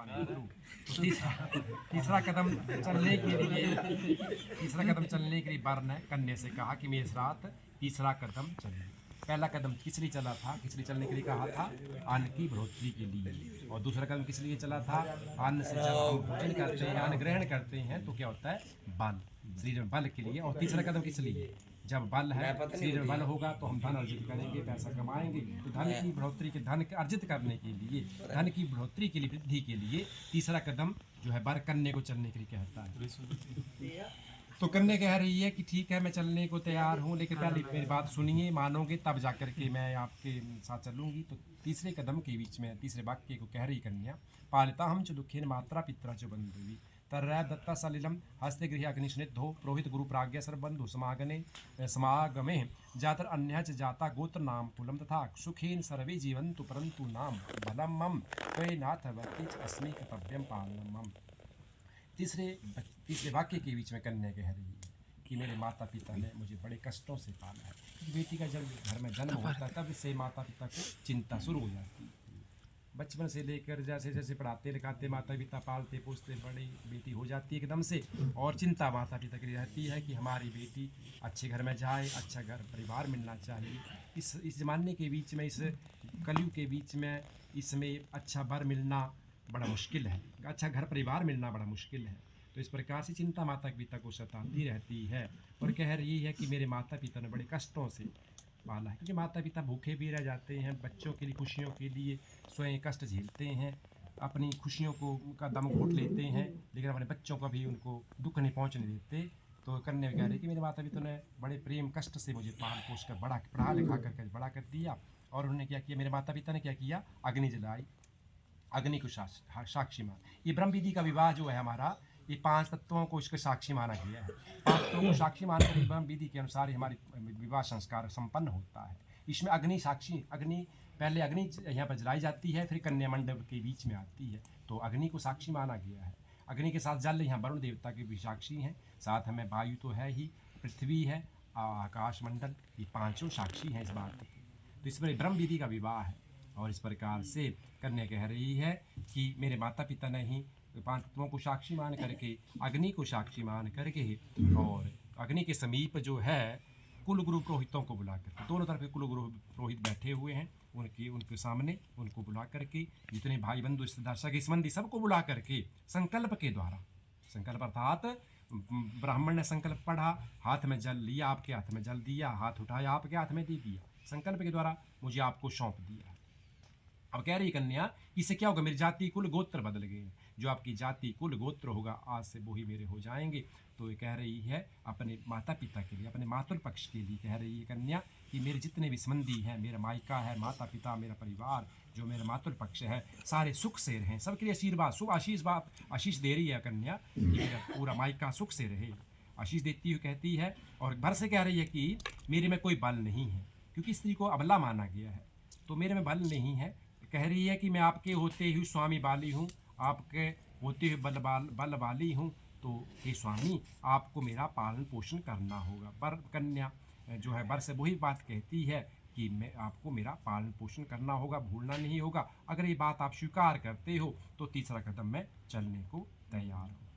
तो तीसरा कदम चलने के लिए वर ने कन्या से कहा कि मेरे साथ तीसरा कदम चलिए। पहला कदम किस लिए चला था? किस लिए चलने के लिए कहा था? अन्न की बढ़ोतरी के लिए। और दूसरा कदम किस लिए चला था? अन्न से जब हम भोजन करते हैं, अन्न ग्रहण करते हैं तो क्या होता है? बल, शरीर में बल के लिए। और तीसरा कदम किस लिए? जब बल है, शरीर में बल होगा तो हम धन अर्जित करेंगे, पैसा कमाएंगे। तो धन की बढ़ोतरी के धन अर्जित करने के लिए, धन की बढ़ोतरी के लिए, वृद्धि के लिए तीसरा कदम जो है वर कन्या को चलने के लिए कहता है। तो कन्या कह रही है कि ठीक है मैं चलने को तैयार हूँ, लेकिन पहले मेरी बात सुनिए, मानोगे तब जाकर के मैं आपके साथ चलूंगी। तो तीसरे कदम के बीच में तीसरे वाक्य को कह रही कन्या, पालिता हम च दुखेन मात्रा पित्रा च बंधुवी तर्रय दत्ता सलिलम हस्ते गृह अग्निस्निग्धो पुरोहित गुरु प्राज्ञ सर्वबंधु समागमे जातर अन्य च जाता गोत्र नाम कुलम तथा सुखेन सर्वे जीवंतु परंतु नाम बलम मम त्वयि नाथ वर्ति अस्मि कर्तव्यम पालनम मम। तीसरे वाक्य के बीच में कन्या कह रही है कि मेरे माता पिता ने मुझे बड़े कष्टों से पाला है। क्योंकि बेटी का जब घर में जन्म होता है तब से माता पिता को चिंता शुरू हो जाती है। बचपन से लेकर जैसे जैसे पढ़ाते लिखाते माता पिता पालते पोसते बड़ी बेटी हो जाती है एकदम से, और चिंता माता पिता की रहती है कि हमारी बेटी अच्छे घर में जाए, अच्छा घर परिवार मिलना चाहिए। इस ज़माने के बीच में, इस कलयुग के बीच में, इसमें अच्छा वर मिलना बड़ा मुश्किल है, अच्छा घर परिवार मिलना बड़ा मुश्किल है। तो इस प्रकार से चिंता माता पिता को सताती रहती है और कह रही है कि मेरे माता पिता ने बड़े कष्टों से पाला है। क्योंकि माता पिता भूखे भी रह जाते हैं, बच्चों के लिए खुशियों के लिए स्वयं कष्ट झेलते हैं, अपनी खुशियों को का दम घोट लेते हैं, लेकिन अपने बच्चों को भी उनको दुख नहीं पहुँचने देते। तो कन्या कह रही कि मेरे माता पिता ने बड़े प्रेम कष्ट से मुझे पाल पोस कर बड़ा पढ़ा लिखा करके बड़ा कर दिया। और उन्होंने क्या किया? मेरे माता पिता ने क्या किया? अग्नि जलाई, अग्नि को साक्षी मान। ये ब्रह्म विधि का विवाह जो है हमारा, ये 5 तत्वों को इसके साक्षी माना गया है। 5 तत्वों को साक्षी मानकर ब्रह्म विधि के अनुसार ही हमारी विवाह संस्कार संपन्न होता है। इसमें अग्नि साक्षी, अग्नि पहले अग्नि यहाँ पर जलाई जाती है, फिर कन्या मंडप के बीच में आती है, तो अग्नि को साक्षी माना गया है। अग्नि के साथ जल यहाँ वरुण देवता के भी साक्षी हैं, साथ हमें वायु तो है ही, पृथ्वी है, आकाश मंडल, ये 5 साक्षी हैं इस बात की। तो इसमें ब्रह्म विधि का विवाह है। और इस प्रकार से कन्या कह रही है कि मेरे माता पिता ने ही 5 तत्वों को साक्षी मान करके, अग्नि को साक्षी मान करके, और अग्नि के समीप जो है कुल गुरु पुरोहितों को बुला करके, दोनों तरफ के कुल गुरु पुरोहित बैठे हुए हैं, उनके सामने उनको बुला करके, जितने भाई बंधु रिश्तेदार सगे संबंधी सबको बुला करके संकल्प के द्वारा, संकल्प अर्थात ब्राह्मण ने संकल्प पढ़ा, हाथ में जल लिया, आपके हाथ में जल दिया, हाथ उठाया, आपके हाथ में दे दिया, संकल्प के द्वारा मुझे आपको सौंप दिया। अब कह रही कन्या, इससे क्या होगा? मेरी जाति कुल गोत्र बदल गए, जो आपकी जाति कुल गोत्र होगा आज से वो ही मेरे हो जाएंगे। तो ये कह रही है अपने माता पिता के लिए, अपने मातृ पक्ष के लिए कह रही है कन्या कि मेरे जितने भी संबंधी हैं, मेरा मायका है, माता पिता, मेरा परिवार, जो मेरा मातृ पक्ष है, सारे सुख से रहें, सबके लिए आशीर्वाद, शुभ आशीष दे रही है कन्या कि मेरा पूरा मायका सुख से रहे, आशीष देती हुई कहती है। और भर से कह रही है कि मेरे में कोई बल नहीं है, क्योंकि स्त्री को अबला माना गया है, तो मेरे में बल नहीं है। कह रही है कि मैं आपके होते हुए स्वामी वाली हूँ, आपके होते हुए बल वाली हूँ, तो हे स्वामी आपको मेरा पालन पोषण करना होगा। वर कन्या जो है वर से वही बात कहती है कि मैं आपको मेरा पालन पोषण करना होगा, भूलना नहीं होगा। अगर ये बात आप स्वीकार करते हो तो तीसरा कदम मैं चलने को तैयार हूँ।